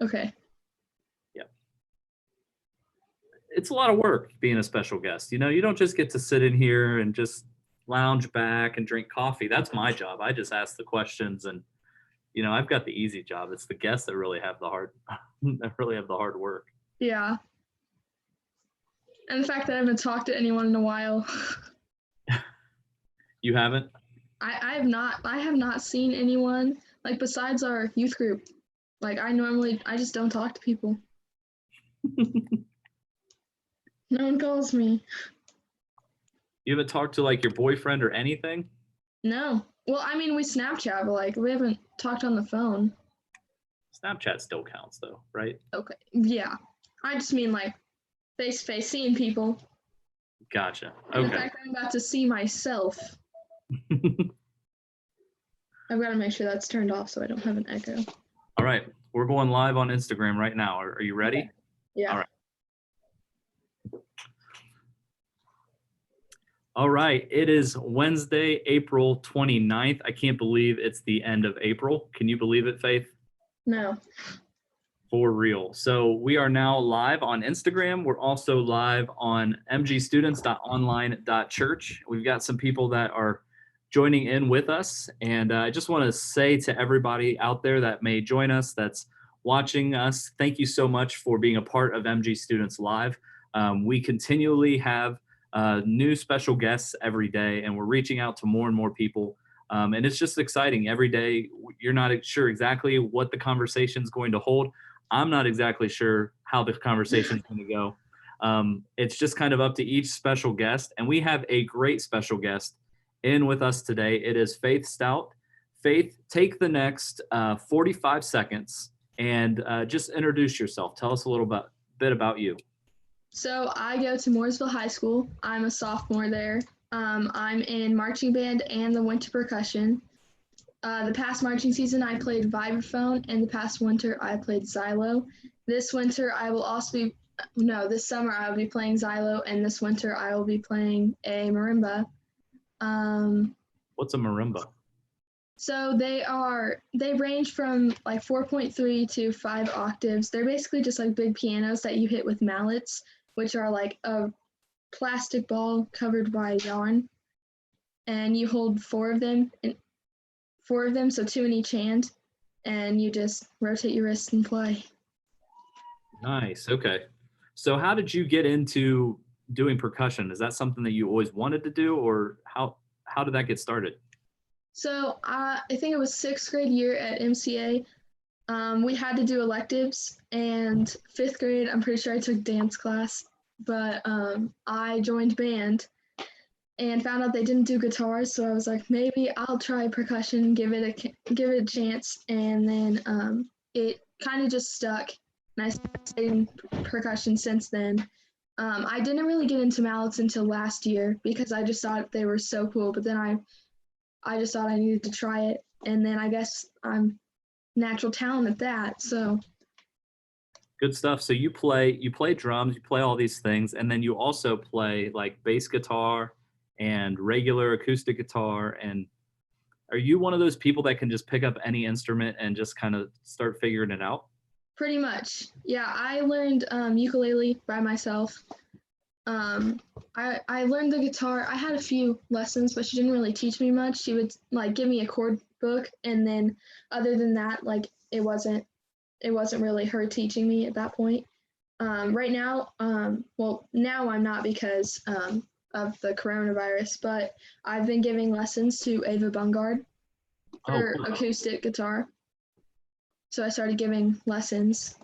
Okay. Yeah. It's a lot of work being a special guest. You don't just get to sit in here and just lounge back and drink coffee. That's my job. I just ask the questions, and I've got the easy job. It's the guests that really have the hard that really have the hard work. Yeah. And the fact that I haven't talked to anyone in a while. You haven't? I have not seen anyone, like, besides our youth group. Like, I just don't talk to people. No one calls me. You haven't talked to like your boyfriend or anything? No. Well, I mean, we Snapchat, but like, we haven't talked on the phone. Snapchat still counts though, right? Okay. Yeah. I just mean like face to face, seeing people. Gotcha. And Okay. the fact that I'm about to see myself. I've got to make sure that's turned off so I don't have an echo. All right. We're going live on Instagram right now. Are you ready? Okay. Yeah. All right. All right. It is Wednesday, April 29th. I can't believe it's the end of April. Can you believe it, Faith? No. For real. So we are now live on Instagram. We're also live on mgstudents.online.church. We've got some people that are joining in with us. And I just want to say to everybody out there that may join us, that's watching us, thank you so much for being a part of MG Students Live. We continually have new special guests every day, and we're reaching out to more and more people. And it's just exciting. Every day, you're not sure exactly what the conversation is going to hold. I'm not exactly sure how the conversation is going to go. It's just kind of up to each special guest. And we have a great special guest in with us today. It is Faith Stout. Faith, take the next 45 seconds and just introduce yourself. Tell us a little bit about you. So I go to Mooresville High School. I'm a sophomore there. I'm in marching band and the winter percussion. The past marching season, I played vibraphone, and the past winter, I played xylo. This winter, this summer, I will be playing xylo, and this winter, I will be playing a marimba. What's a marimba? So they range from like 4.3 to 5 octaves. They're basically just like big pianos that you hit with mallets, which are like a plastic ball covered by yarn. And you hold four of them, so 2 in each hand, and you just rotate your wrists and play. Nice. Okay. So how did you get into doing percussion? Is that something that you always wanted to do, or how did that get started? So I think it was 6th grade year at MCA. We had to do electives, and 5th grade, I'm pretty sure I took dance class, but I joined band and found out they didn't do guitars, so I was like, maybe I'll try percussion, give it a chance, and then it kind of just stuck, and I started in percussion since then. I didn't really get into mallets until last year because I just thought they were so cool, but then I just thought I needed to try it, and then I guess I'm natural talent at that, so. Good stuff. So you play drums, you play all these things, and then you also play like bass guitar and regular acoustic guitar. And are you one of those people that can just pick up any instrument and just kind of start figuring it out? Pretty much. Yeah, I learned ukulele by myself. I learned the guitar. I had a few lessons, but she didn't really teach me much. She would like give me a chord book, and then other than that, like it wasn't really her teaching me at that point. Right now, now I'm not because of the coronavirus, but I've been giving lessons to Ava Bungard for acoustic guitar. So I started giving lessons.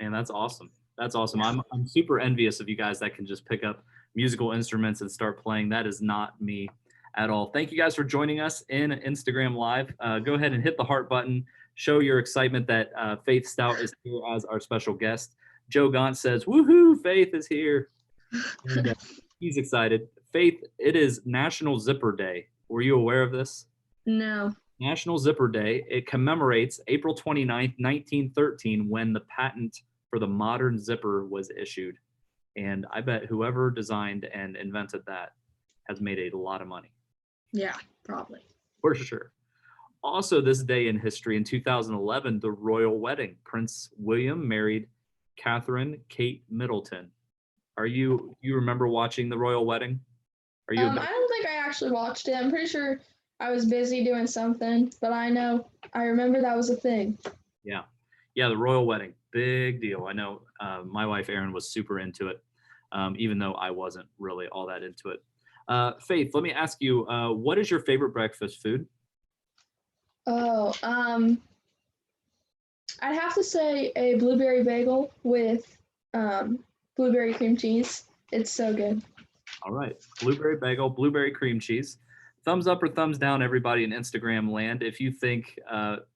And that's awesome. That's awesome. I'm super envious of you guys that can just pick up musical instruments and start playing. That is not me at all. Thank you guys for joining us in Instagram Live. Go ahead and hit the heart button. Show your excitement that Faith Stout is here as our special guest. Joe Gaunt says, woohoo, Faith is here. And, he's excited. Faith, it is National Zipper Day. Were you aware of this? No. National Zipper Day. It commemorates April 29th, 1913, when the patent for the modern zipper was issued. And I bet whoever designed and invented that has made a lot of money. Yeah, probably. For sure. also this day in history in 2011, the royal wedding. Prince William married Catherine Kate Middleton. You remember watching the royal wedding? Are you a I don't think I actually watched it. I'm pretty sure I was busy doing something, but I remember that was a thing. Yeah. Yeah, the royal wedding. Big deal. I know my wife Erin was super into it, even though I wasn't really all that into it. Faith, let me ask you, what is your favorite breakfast food? Oh, I'd have to say a blueberry bagel with blueberry cream cheese. It's so good. All right. Blueberry bagel, blueberry cream cheese. Thumbs up or thumbs down, everybody in Instagram land. If you think,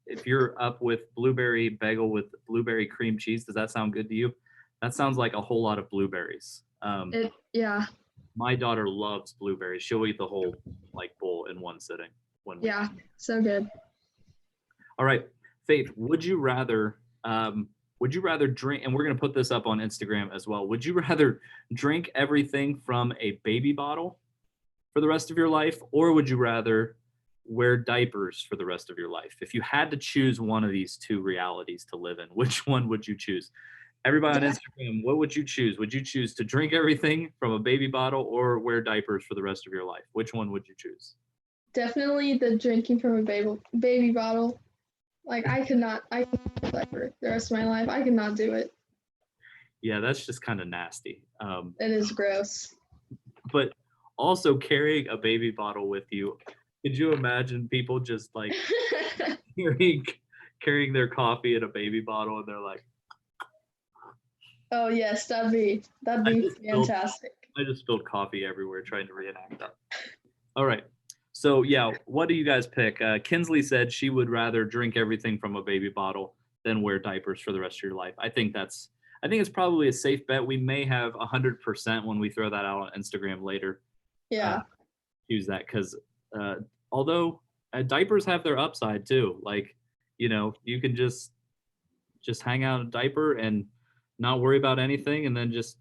if you're up with blueberry bagel with blueberry cream cheese, does that sound good to you? That sounds like a whole lot of blueberries. Yeah, My daughter loves blueberries. She'll eat the whole like bowl in one sitting. Yeah, so good. All right, Faith, would you rather drink, and we're going to put this up on Instagram as well. Would you rather drink everything from a baby bottle for the rest of your life, or would you rather wear diapers for the rest of your life? If you had to choose one of these two realities to live in, which one would you choose? Everybody on Instagram, what would you choose? Would you choose to drink everything from a baby bottle or wear diapers for the rest of your life? Which one would you choose? Definitely the drinking from a baby bottle. Like I could not diaper the rest of my life. I could not do it. Yeah, that's just kind of nasty. It is gross. But also carrying a baby bottle with you, could you imagine people just like carrying their coffee in a baby bottle and they're like, oh yes, that'd be fantastic. I just spilled coffee everywhere trying to reenact that. All right. So yeah, what do you guys pick? Kinsley said she would rather drink everything from a baby bottle than wear diapers for the rest of your life. I think it's probably a safe bet. We may have 100% when we throw that out on Instagram later. Yeah. Use that because although diapers have their upside too. Like, you can just hang out in a diaper and not worry about anything, and then just,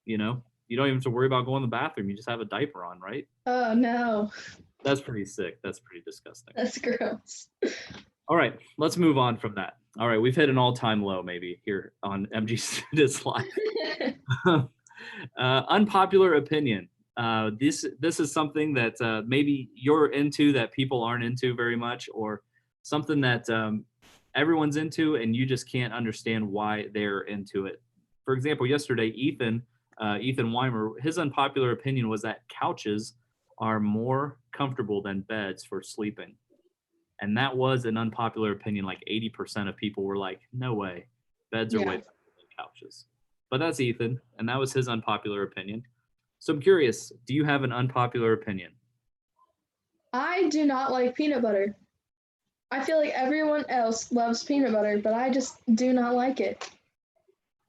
you don't even have to worry about going to the bathroom. You just have a diaper on, right? Oh no. That's pretty sick. That's pretty disgusting. That's gross. All right, let's move on from that. All right, we've hit an all-time low maybe here on MG Students Live. Unpopular opinion. This is something that maybe you're into that people aren't into very much, or something that everyone's into and you just can't understand why they're into it. For example, yesterday, Ethan Weimer, his unpopular opinion was that couches are more comfortable than beds for sleeping. And that was an unpopular opinion. Like 80% of people were like, no way, beds are way better than couches. But that's Ethan, and that was his unpopular opinion. So I'm curious, do you have an unpopular opinion? I do not like peanut butter. I feel like everyone else loves peanut butter, but I just do not like it.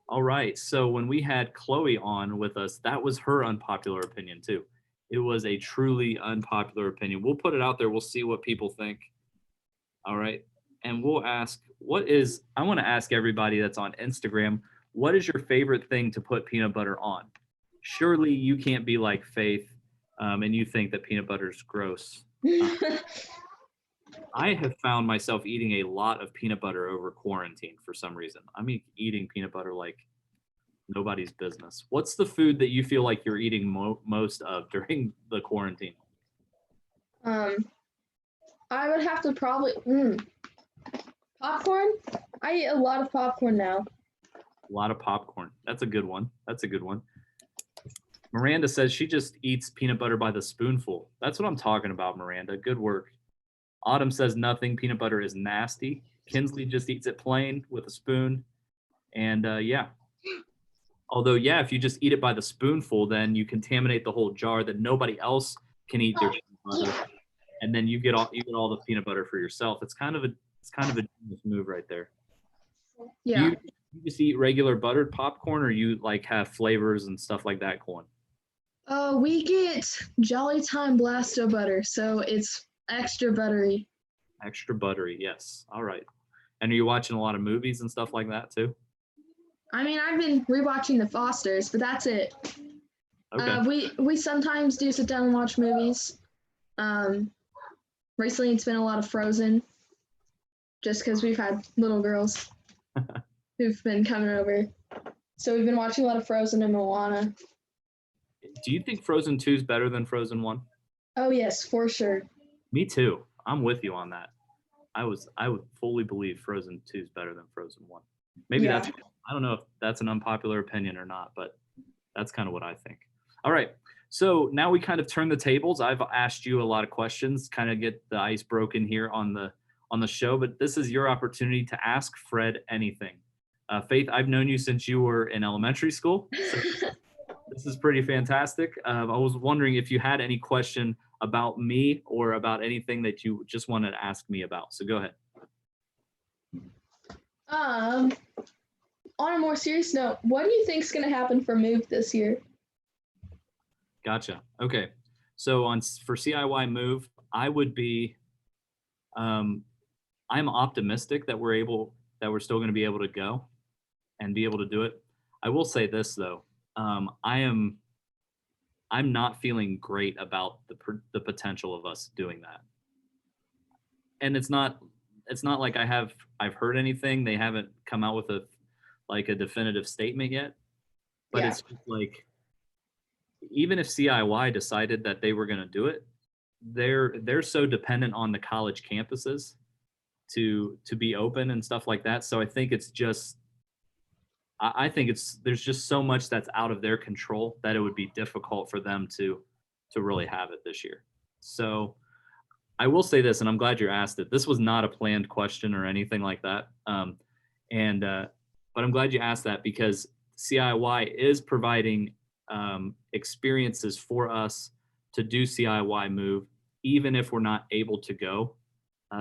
All right. So when we had Chloe on with us, that was her unpopular opinion too. It was a truly unpopular opinion. We'll put it out there. We'll see what people think. All right. And we'll ask, I want to ask everybody that's on Instagram, what is your favorite thing to put peanut butter on? Surely you can't be like Faith and you think that peanut butter is gross. I have found myself eating a lot of peanut butter over quarantine for some reason. I mean, eating peanut butter like nobody's business. What's the food that you feel like you're eating most of during the quarantine? I would have to probably popcorn. I eat a lot of popcorn now. A lot of popcorn. That's a good one. Miranda says she just eats peanut butter by the spoonful. That's what I'm talking about, Miranda. Good work. Autumn says nothing. Peanut butter is nasty. Kinsley just eats it plain with a spoon. And yeah. Although, yeah, if you just eat it by the spoonful, then you contaminate the whole jar that nobody else can eat their peanut butter. And then you get all the peanut butter for yourself. It's kind of a genius move right there. Yeah. Do you just eat regular buttered popcorn, or you like have flavors and stuff like that going? We get Jolly Time Blasto butter, so it's extra buttery. Extra buttery, yes. All right. And are you watching a lot of movies and stuff like that too? I mean, I've been rewatching The Fosters, but that's it. Okay. We sometimes do sit down and watch movies. Recently, it's been a lot of Frozen. just because we've had little girls who've been coming over. So we've been watching a lot of Frozen and Moana. Do you think Frozen 2 is better than Frozen 1? Oh yes, for sure. Me too. I'm with you on that. I would fully believe Frozen 2 is better than Frozen 1. Maybe Yeah. I don't know if that's an unpopular opinion or not, but that's kind of what I think. All right. So now we kind of turn the tables. I've asked you a lot of questions, kind of get the ice broken here on the show, but this is your opportunity to ask Fred anything. Faith, I've known you since you were in elementary school. So this is pretty fantastic. I was wondering if you had any question about me or about anything that you just wanted to ask me about. So go ahead. On a more serious note, what do you think is going to happen for Move this year? Gotcha. Okay. So for CIY Move, I would be, I'm optimistic that we're still going to be able to go and be able to do it. I will say this though, I'm not feeling great about the potential of us doing that. And it's not like I've heard anything. They haven't come out with a definitive statement yet. But It's just like, even if CIY decided that they were going to do it, they're so dependent on the college campuses to be open and stuff like that. So I think it's just, I think there's just so much that's out of their control that it would be difficult for them to really have it this year. So I will say this, and I'm glad you asked it. This was not a planned question or anything like that. But I'm glad you asked that, because CIY is providing experiences for us to do CIY Move, even if we're not able to go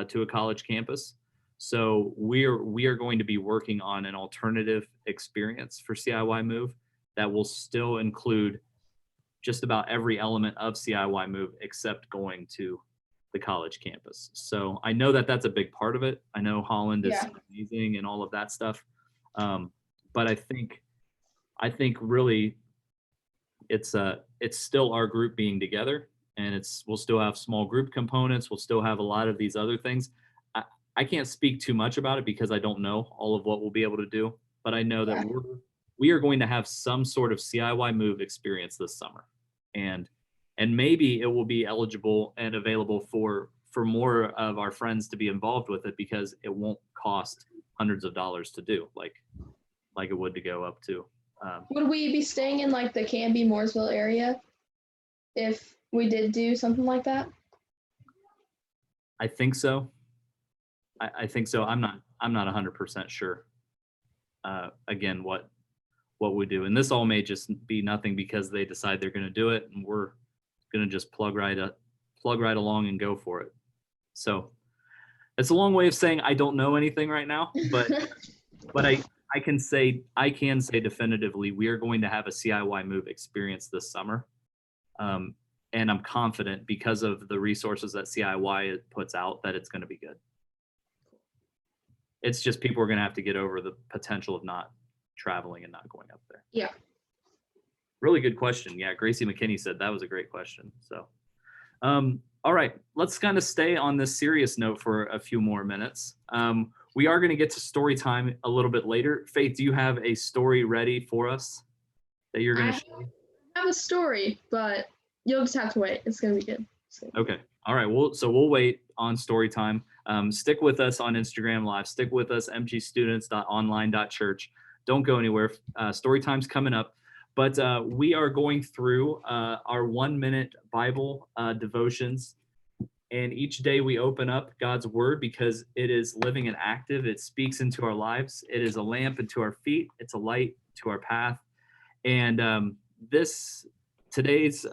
to a college campus. So we are going to be working on an alternative experience for CIY Move that will still include just about every element of CIY Move except going to the college campus. So I know that that's a big part of it. I know Holland is amazing and all of that stuff. But I think really it's still our group being together, and we'll still have small group components. We'll still have a lot of these other things. I can't speak too much about it because I don't know all of what we'll be able to do, but I know that we are going to have some sort of CIY Move experience this summer, and maybe it will be eligible and available for more of our friends to be involved with it, because it won't cost hundreds of dollars to do like it would to go up to. Would we be staying in like the Canby Mooresville area if we did do something like that? I think so. I think so. I'm not 100% sure. Again, what we do, and this all may just be nothing because they decide they're going to do it, and we're going to just plug right along and go for it. So it's a long way of saying I don't know anything right now, but I can say definitively we are going to have a CIY Move experience this summer. And I'm confident, because of the resources that CIY puts out, that it's going to be good. It's just people are going to have to get over the potential of not traveling and not going up there. Yeah. Really good question. Yeah, Gracie McKinney said that was a great question. So, all right, let's kind of stay on this serious note for a few more minutes. We are going to get to story time a little bit later. Faith, do you have a story ready for us that you're going to share? I have a story, but you'll just have to wait. It's going to be good. Okay. All right. We'll wait on story time. Stick with us on Instagram Live. Stick with us, mgstudents.online.church. Don't go anywhere. Story time's coming up. But we are going through our 1-minute Bible devotions. And each day we open up God's word because it is living and active. It speaks into our lives. It is a lamp into our feet. It's a light to our path. And today's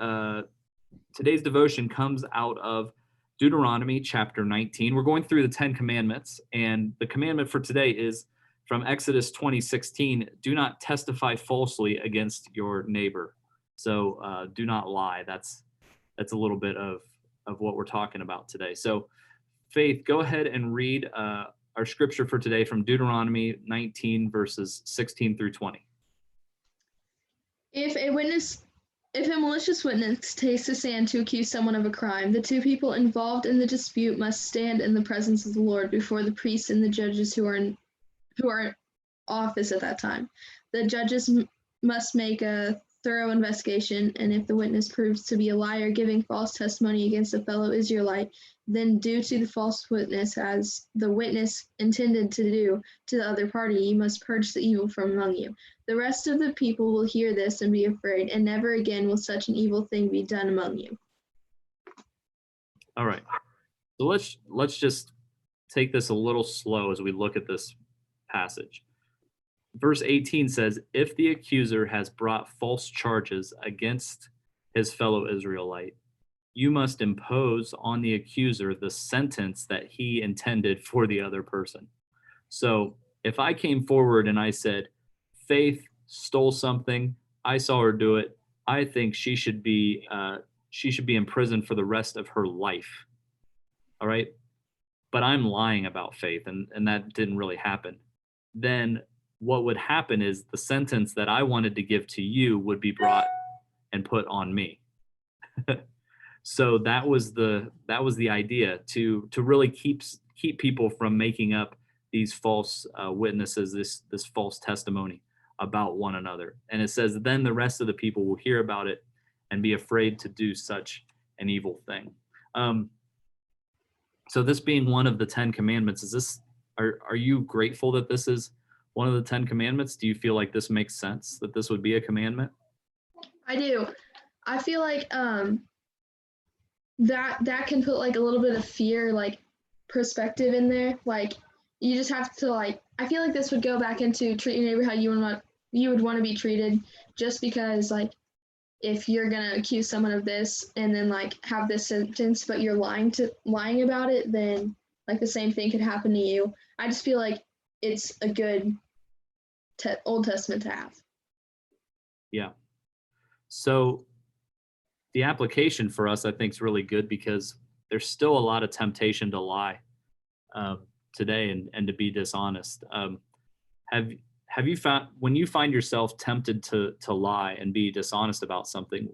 devotion comes out of Deuteronomy chapter 19. We're going through the 10 commandments, and the commandment for today is from Exodus 20:16. Do not testify falsely against your neighbor. So do not lie. That's a little bit of what we're talking about today. So Faith, go ahead and read our scripture for today from Deuteronomy 19 verses 16 through 20. If If a malicious witness takes a stand to accuse someone of a crime, the two people involved in the dispute must stand in the presence of the Lord before the priests and the judges who are in office at that time. The judges must make a thorough investigation, and if the witness proves to be a liar, giving false testimony against a fellow Israelite, then due to the false witness, as the witness intended to do to the other party, you must purge the evil from among you. The rest of the people will hear this and be afraid, and never again will such an evil thing be done among you. All right. So let's just take this a little slow as we look at this passage. Verse 18 says, if the accuser has brought false charges against his fellow Israelite, you must impose on the accuser the sentence that he intended for the other person. So if I came forward and I said, Faith stole something, I saw her do it, I think she should be in prison for the rest of her life. All right. But I'm lying about Faith, and that didn't really happen. Then what would happen is the sentence that I wanted to give to you would be brought and put on me. So that was the idea, to really keep people from making up these false witnesses, this false testimony about one another. And it says, then the rest of the people will hear about it and be afraid to do such an evil thing. So this being one of the 10 commandments, are you grateful that this is one of the 10 commandments? Do you feel like this makes sense, that this would be a commandment? I do. I feel like that can put like a little bit of fear, like perspective in there. Like you just have to like. I feel like this would go back into treat your neighbor how you would want to be treated. Just because like if you're gonna accuse someone of this and then like have this sentence, but you're lying about it, then like the same thing could happen to you. I just feel like it's a good Old Testament to have. Yeah. So the application for us, I think, is really good because there's still a lot of temptation to lie today and to be dishonest. Have you found, when you find yourself tempted to lie and be dishonest about something,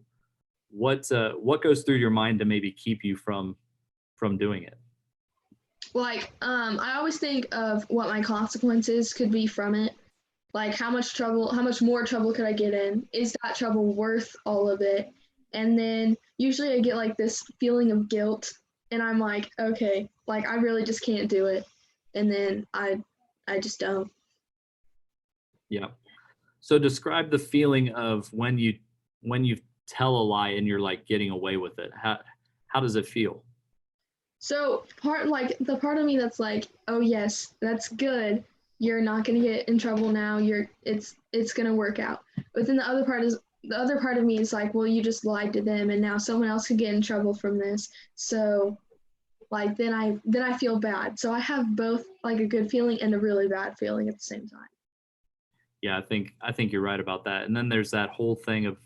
what goes through your mind to maybe keep you from doing it? Like I always think of what my consequences could be from it. Like how much more trouble could I get in? Is that trouble worth all of it? And then usually I get like this feeling of guilt, and I'm like, okay, like I really just can't do it. And then I just don't. Yeah. So describe the feeling of when you tell a lie and you're like getting away with it. How does it feel? So the part of me that's like, oh yes, that's good. You're not gonna get in trouble now. It's gonna work out. But then the other part of me is like, well, you just lied to them, and now someone else could get in trouble from this. So, like, then I feel bad. So I have both like a good feeling and a really bad feeling at the same time. Yeah, I think you're right about that. And then there's that whole thing of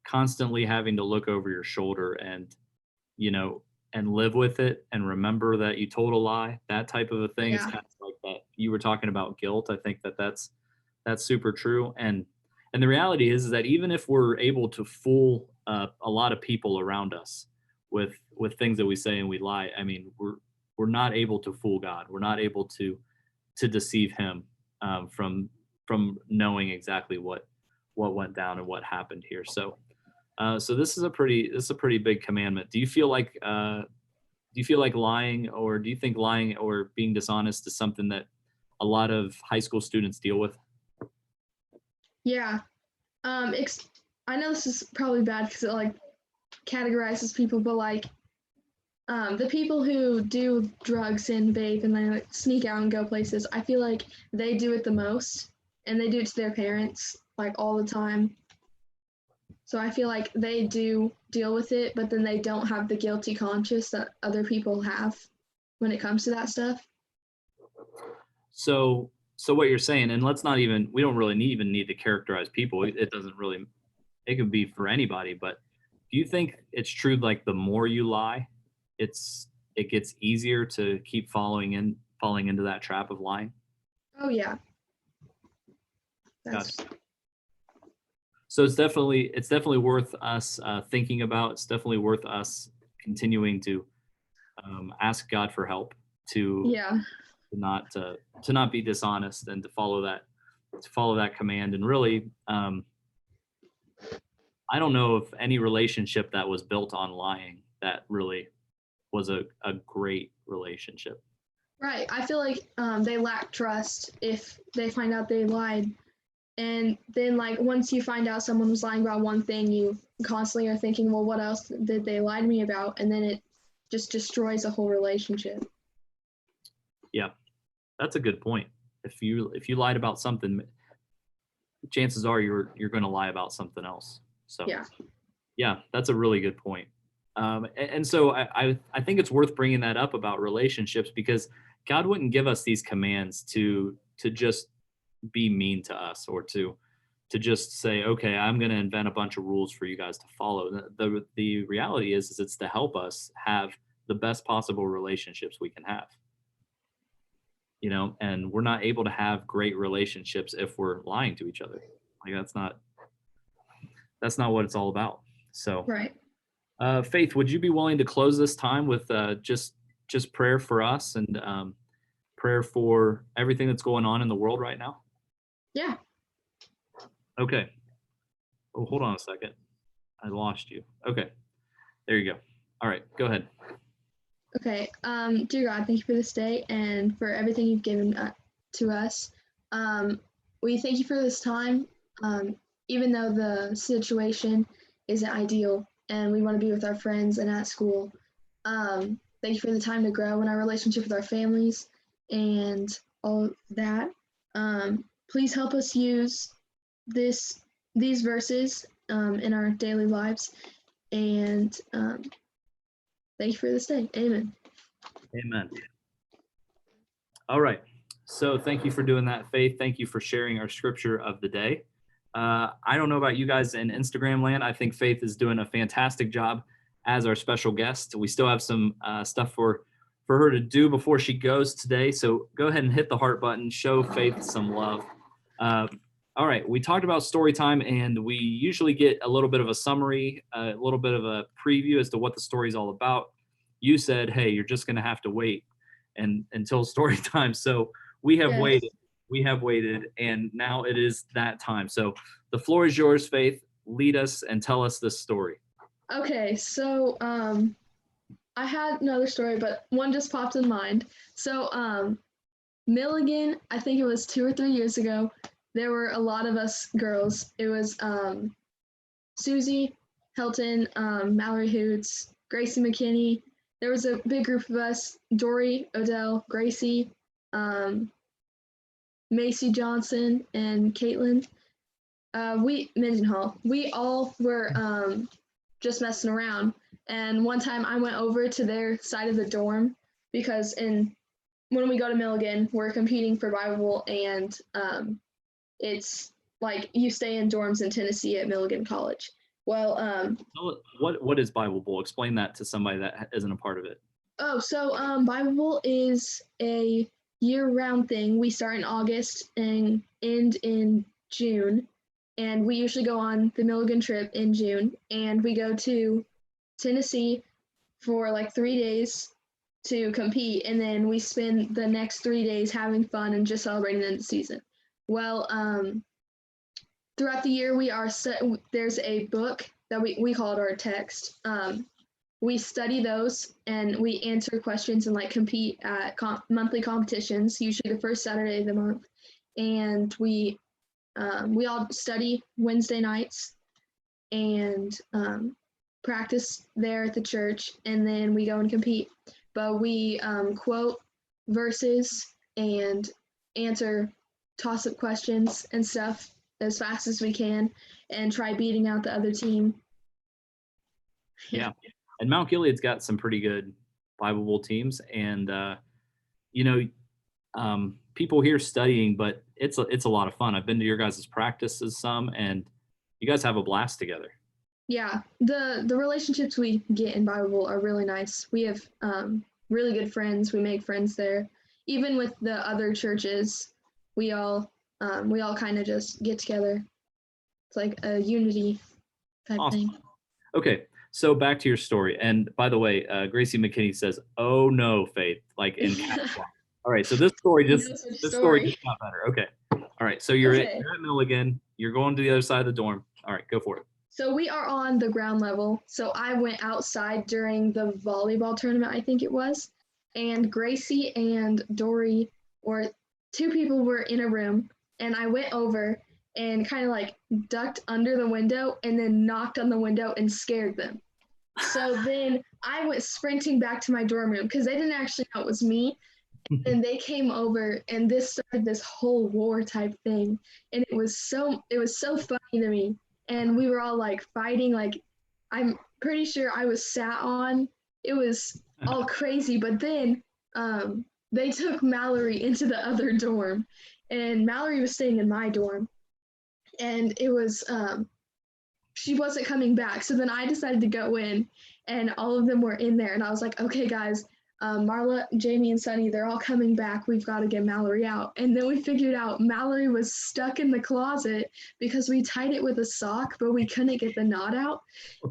constantly having to look over your shoulder and, and live with it and remember that you told a lie. That type of a thing is Yeah. kind of like that. You were talking about guilt. I think that's super true. And the reality is that even if we're able to fool a lot of people around us with things that we say and we lie, I mean, we're not able to fool God. We're not able to deceive Him from knowing exactly what went down and what happened here. So so this is a pretty big commandment. Do you feel like lying, or do you think lying or being dishonest is something that a lot of high school students deal with? Yeah. I know this is probably bad because it like categorizes people, but like the people who do drugs and vape and they like sneak out and go places, I feel like they do it the most, and they do it to their parents like all the time. So I feel like they do deal with it, but then they don't have the guilty conscience that other people have when it comes to that stuff. So what you're saying, and we don't really even need to characterize people. It doesn't really, it could be for anybody, but do you think it's true, like the more you lie, it gets easier to keep falling into that trap of lying? Oh yeah. That's Gotcha. So it's definitely worth us thinking about. It's definitely worth us continuing to ask God for help to Yeah. to not be dishonest and to follow that command. And really, I don't know of any relationship that was built on lying that really was a great relationship. Right. I feel like they lack trust if they find out they lied. And then, like, once you find out someone was lying about one thing, you constantly are thinking, well, what else did they lie to me about? And then it just destroys a whole relationship. Yeah, that's a good point. If you lied about something, chances are you're going to lie about something else. So Yeah. yeah, that's a really good point. And so I think it's worth bringing that up about relationships because God wouldn't give us these commands to just be mean to us or to just say, okay, I'm going to invent a bunch of rules for you guys to follow. The reality is it's to help us have the best possible relationships we can have. And we're not able to have great relationships if we're lying to each other. Like that's not what it's all about. So, Right. Faith, would you be willing to close this time with just prayer for us and prayer for everything that's going on in the world right now? Yeah. Okay. Oh, hold on a second. I lost you. Okay. There you go. All right. Go ahead. Okay. Dear God, thank you for this day and for everything you've given to us. We thank you for this time, even though the situation isn't ideal and we want to be with our friends and at school. Thank you for the time to grow in our relationship with our families and all that. Please help us use this these verses in our daily lives. And thank you for this day. Amen. Amen. All right. So thank you for doing that, Faith. Thank you for sharing our scripture of the day. I don't know about you guys in Instagram land. I think Faith is doing a fantastic job as our special guest. We still have some stuff for her to do before she goes today. So go ahead and hit the heart button. Show Faith some love. Uh, all right. We talked about story time, and we usually get a little bit of a summary, a little bit of a preview as to what the story is all about. You said, hey, you're just going to have to wait and until story time. So we have Yes. waited, and now it is that time. So the floor is yours, Faith. Lead us and tell us this story. Okay, so I had another story, but one just popped in mind. So Milligan, I think it was 2 or 3 years ago, there were a lot of us girls. It was Susie, Helton, Mallory Hoots, Gracie McKinney. There was a big group of us: Dory, Odell, Gracie, Macy Johnson, and Caitlin. We Mendenhall. We all were just messing around. And one time I went over to their side of the dorm because when we go to Milligan, we're competing for Bible, and it's like you stay in dorms in Tennessee at Milligan College. Well, What is Bible Bowl? Explain that to somebody that isn't a part of it. Bible Bowl is a year-round thing. We start in August and end in June, and we usually go on the Milligan trip in June, and we go to Tennessee for like 3 days to compete, and then we spend the next 3 days having fun and just celebrating the end of the season. Well, throughout the year, there's a book that we call it our text. We study those and we answer questions and like compete at monthly competitions, usually the first Saturday of the month. And we all study Wednesday nights and practice there at the church, and then we go and compete. But we quote verses and answer toss-up questions and stuff as fast as we can and try beating out the other team. Yeah. And Mount Gilead's got some pretty good Bible Bowl teams, and you know, people here studying, but it's a lot of fun. I've been to your guys' practices some, and you guys have a blast together. Yeah, the relationships we get in Bible Bowl are really nice. We have really good friends. We make friends there. Even with the other churches, we all kind of just get together. It's like a unity type Awesome. thing. Okay, so back to your story. And by the way, Gracie McKinney says, "Oh no, Faith!" Like in caps lock. All right, so this story No just such this story story. just got better. Okay, all right. So you're at, Okay. you're at Milligan. You're going to the other side of the dorm. All right, go for it. So we are on the ground level. So I went outside during the volleyball tournament, I think it was, and Gracie and Dory, or two people, were in a room, and I went over and kind of like ducked under the window and then knocked on the window and scared them. So then I went sprinting back to my dorm room because they didn't actually know it was me. And they came over and this started this whole war type thing. And it was so funny to me. And we were all like fighting, like I'm pretty sure I was sat on. It was all crazy. But then they took Mallory into the other dorm, and Mallory was staying in my dorm. And it was she wasn't coming back. So then I decided to go in, and all of them were in there. And I was like, okay, guys, Marla, Jamie, and Sunny, they're all coming back. We've got to get Mallory out. And then we figured out Mallory was stuck in the closet because we tied it with a sock, but we couldn't get the knot out.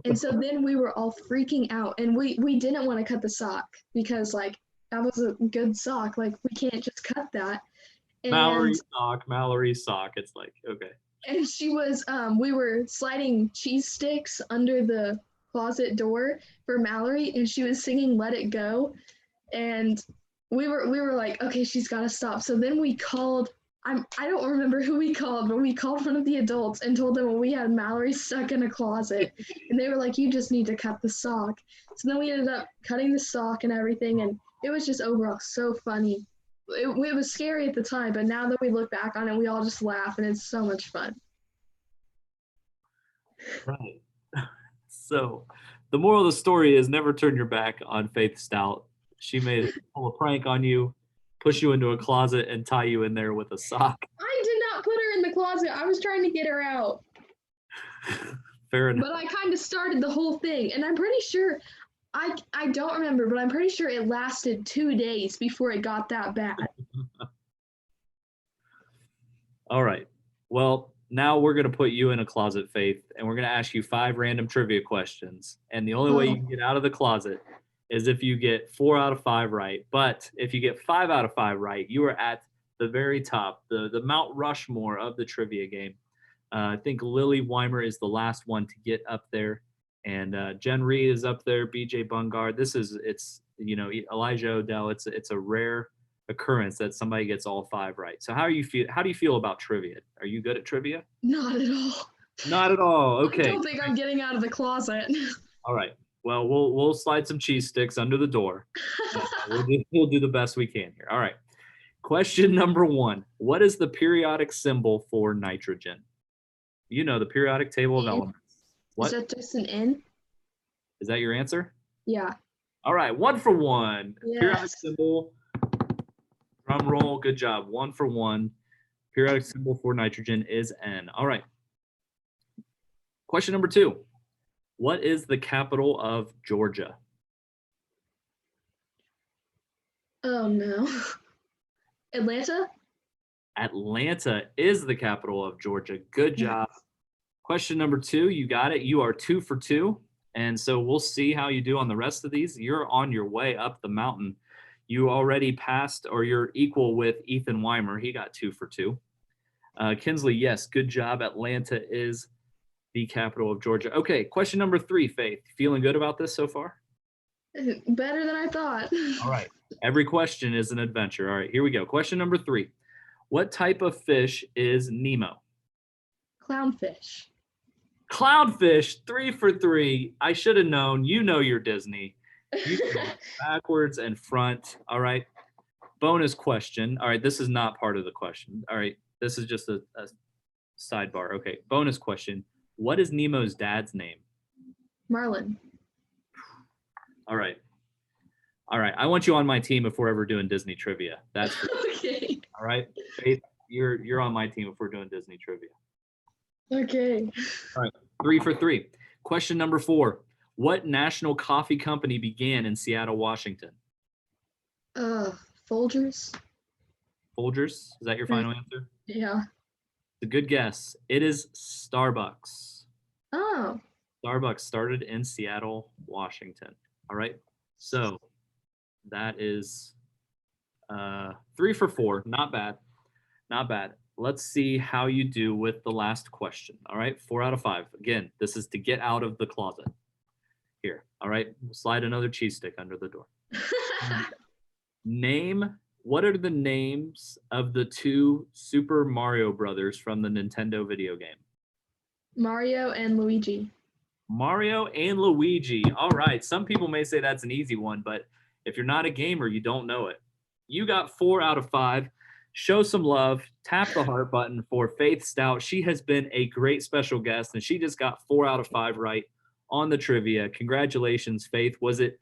And so then we were all freaking out. And we didn't want to cut the sock because, like, that was a good sock. Like, we can't just cut that. And Mallory sock. It's like, okay. and she was we were sliding cheese sticks under the closet door for Mallory, and she was singing Let It Go, and we were like, okay, she's got to stop. So then we called, I don't remember who we called, but we called one of the adults and told them we had Mallory stuck in a closet, and they were like, you just need to cut the sock. So then we ended up cutting the sock and everything, and it was just overall so funny. It was scary at the time, but now that we look back on it, we all just laugh, and it's so much fun. Right. So the moral of the story is never turn your back on Faith Stout. She made pull a prank on you, push you into a closet, and tie you in there with a sock. I did not put her in the closet. I was trying to get her out. Fair enough. But I kind of started the whole thing, and I'm pretty sure I don't remember, but I'm pretty sure it lasted 2 days before it got that bad. All right. Well, now we're going to put you in a closet, Faith, and we're going to ask you 5 random trivia questions. And the only way you can get out of the closet is if you get 4 out of 5 right. But if you get 5 out of 5 right, you are at the very top, the Mount Rushmore of the trivia game. I think Lily Weimer is the last one to get up there, and Jen Reed is up there. BJ Bungard. It's Elijah Odell. It's a rare occurrence that somebody gets all 5 right. So how do you feel about trivia? Are you good at trivia? Not at all. Not at all. I Okay. don't think I'm getting out of the closet. All right. Well, we'll slide some cheese sticks under the door. We'll do the best we can here. All right. Question number 1. What is the periodic symbol for nitrogen? You know, the periodic table of N. elements. What? Is that just an N? Is that your answer? Yeah. All right. 1 for 1. Yes. Periodic symbol. Drum roll. Good job. 1 for 1. Periodic symbol for nitrogen is N. All right. Question number 2. What is the capital of Georgia? Oh no. Atlanta? Atlanta is the capital of Georgia. Good job. Question number 2. You got it. You are 2 for 2. And so we'll see how you do on the rest of these. You're on your way up the mountain. You already passed, or you're equal with Ethan Weimer. He got 2 for 2. Kinsley, yes, good job. Atlanta is the capital of Georgia. Okay, question number 3, Faith. Feeling good about this so far? Better than I thought. All right. Every question is an adventure. All right, here we go. Question number 3. What type of fish is Nemo? Clownfish. Clownfish, 3 for 3. I should have known. You know your Disney. You go backwards and front. All right. Bonus question. All right, this is not part of the question. All right, this is just a sidebar. Okay, bonus question. What is Nemo's dad's name? Marlin. All right. All right. I want you on my team if we're ever doing Disney trivia. That's Okay. all right. Faith, you're on my team if we're doing Disney trivia. Okay. All right. 3 for 3. Question number 4. What national coffee company began in Seattle, Washington? Folgers. Folgers? Is that your final answer? Yeah. a good guess. It is Starbucks. Oh, Starbucks started in Seattle, Washington. All right. So that is 3 for 4. Not bad. Not bad. Let's see how you do with the last question. All right. 4 out of 5. Again, this is to get out of the closet here. All right. We'll slide another cheese stick under the door. What are the names of the two Super Mario Brothers from the Nintendo video game? Mario and Luigi. Mario and Luigi. All right. Some people may say that's an easy one, but if you're not a gamer, you don't know it. You got 4 out of 5. Show some love. Tap the heart button for Faith Stout. She has been a great special guest, and she just got 4 out of 5 right on the trivia. Congratulations, Faith. Was it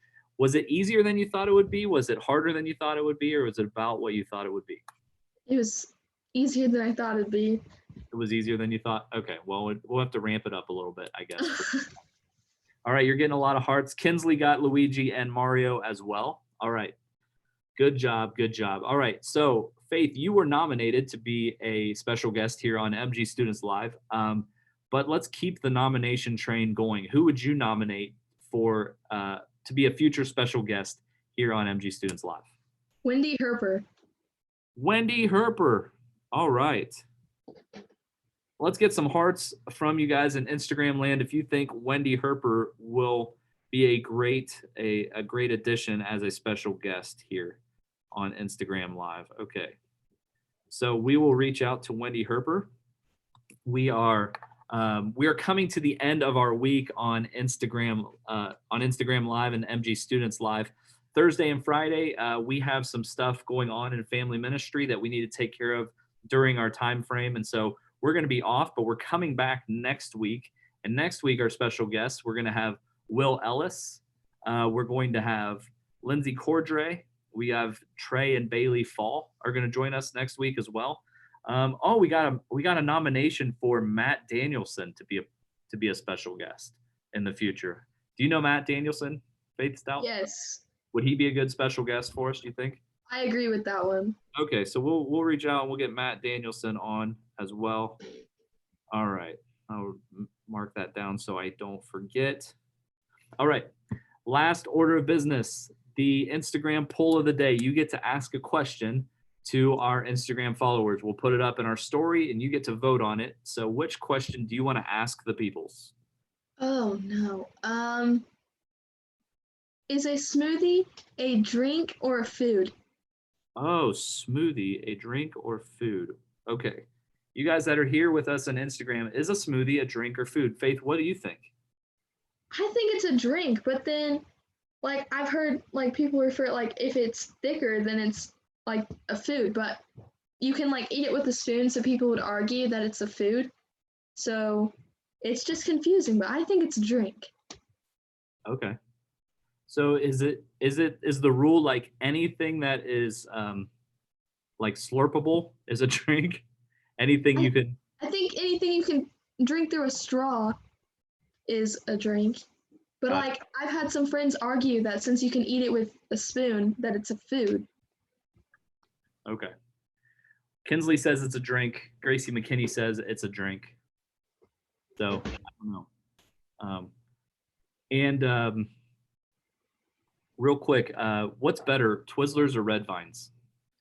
easier than you thought it would be? Was it harder than you thought it would be, or was it about what you thought it would be? It was easier than I thought it'd be. It was easier than you thought? Okay, well, we'll have to ramp it up a little bit, I guess. All right, you're getting a lot of hearts. Kinsley got Luigi and Mario as well. All right, good job, good job. All right, so Faith, you were nominated to be a special guest here on MG Students Live, but let's keep the nomination train going. Who would you nominate for to be a future special guest here on MG Students Live? Wendy Herper. Wendy Herper. All right. Let's get some hearts from you guys in Instagram land if you think Wendy Herper will be a great addition as a special guest here on Instagram Live. Okay. So we will reach out to Wendy Herper. We are coming to the end of our week on Instagram Live and MG Students Live. Thursday and Friday, we have some stuff going on in family ministry that we need to take care of during our time frame, and so we're going to be off. But we're coming back next week, and next week our special guests, we're going to have Will Ellis. We're going to have Lindsay Cordray. We have Trey and Bailey Fall are going to join us next week as well. We got a nomination for Matt Danielson to be a special guest in the future. Do you know Matt Danielson, Faith Stout? Yes. Would he be a good special guest for us, do you think? I agree with that one. Okay, so we'll reach out and we'll get Matt Danielson on as well. All right. I'll mark that down so I don't forget. All right. Last order of business, the Instagram poll of the day. You get to ask a question to our Instagram followers. We'll put it up in our story and you get to vote on it. So which question do you want to ask the peoples? Oh no. Is a smoothie a drink or a food? Oh, smoothie, a drink or food? Okay. You guys that are here with us on Instagram, is a smoothie a drink or food? Faith, what do you think? I think it's a drink, but then like I've heard like people refer like if it's thicker then it's like a food, but you can like eat it with a spoon, so people would argue that it's a food. So it's just confusing, but I think it's a drink. Okay. So is the rule like anything that is like slurpable is a drink? Anything you could I think anything you can drink through a straw is a drink. But like I've had some friends argue that since you can eat it with a spoon that it's a food. Okay. Kinsley says it's a drink. Gracie McKinney says it's a drink. So I don't know. Real quick, what's better, Twizzlers or Red Vines?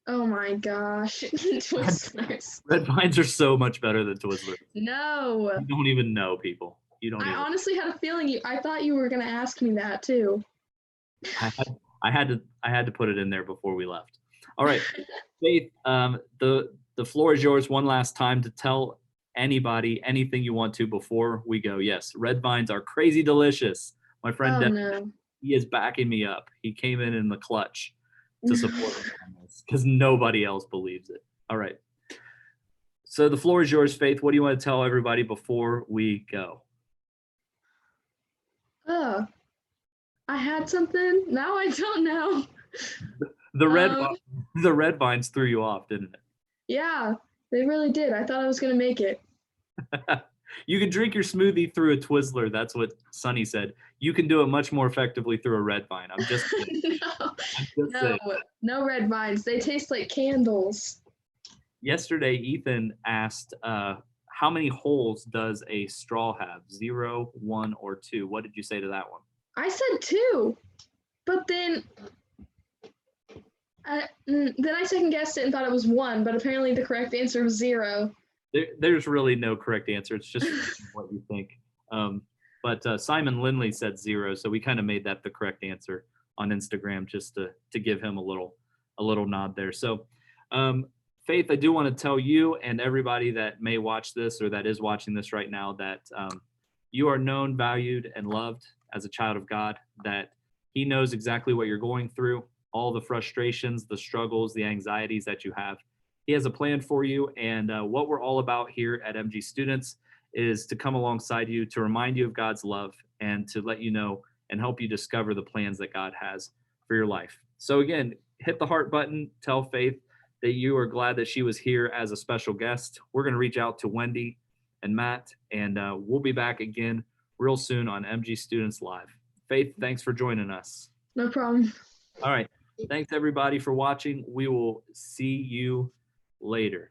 Oh my gosh. Twizzlers. Red Vines are so much better than Twizzlers. No. You don't even know, people. You don't. I honestly had a feeling I thought you were gonna ask me that too. I had to put it in there before we left. All right, Faith. The floor is yours one last time to tell anybody anything you want to before we go. Yes, Red Vines are crazy delicious. My friend Devin, no. he is backing me up. He came in the clutch to support me on this because nobody else believes it. All right. So the floor is yours, Faith. What do you want to tell everybody before we go? Oh, I had something. Now I don't know. The red vines threw you off, didn't it? Yeah, they really did. I thought I was gonna make it. You can drink your smoothie through a Twizzler. That's what Sonny said. You can do it much more effectively through a red vine. I'm just saying. No red vines. They taste like candles. Yesterday, Ethan asked, how many holes does a straw have? 0, 1, or 2? What did you say to that one? I said 2, but then I second guessed it and thought it was 1, but apparently the correct answer was 0. There's really no correct answer. It's just what you think. But Simon Lindley said 0, so we kind of made that the correct answer on Instagram just to give him a little nod there. So, Faith, I do want to tell you and everybody that may watch this or that is watching this right now that you are known, valued, and loved as a child of God. That He knows exactly what you're going through, all the frustrations, the struggles, the anxieties that you have. He has a plan for you. And what we're all about here at MG Students is to come alongside you, to remind you of God's love, and to let you know and help you discover the plans that God has for your life. So, again, hit the heart button, tell Faith that you are glad that she was here as a special guest. We're going to reach out to Wendy and Matt, and we'll be back again real soon on MG Students Live. Faith, thanks for joining us. No problem. All right. Thanks, everybody, for watching. We will see you later.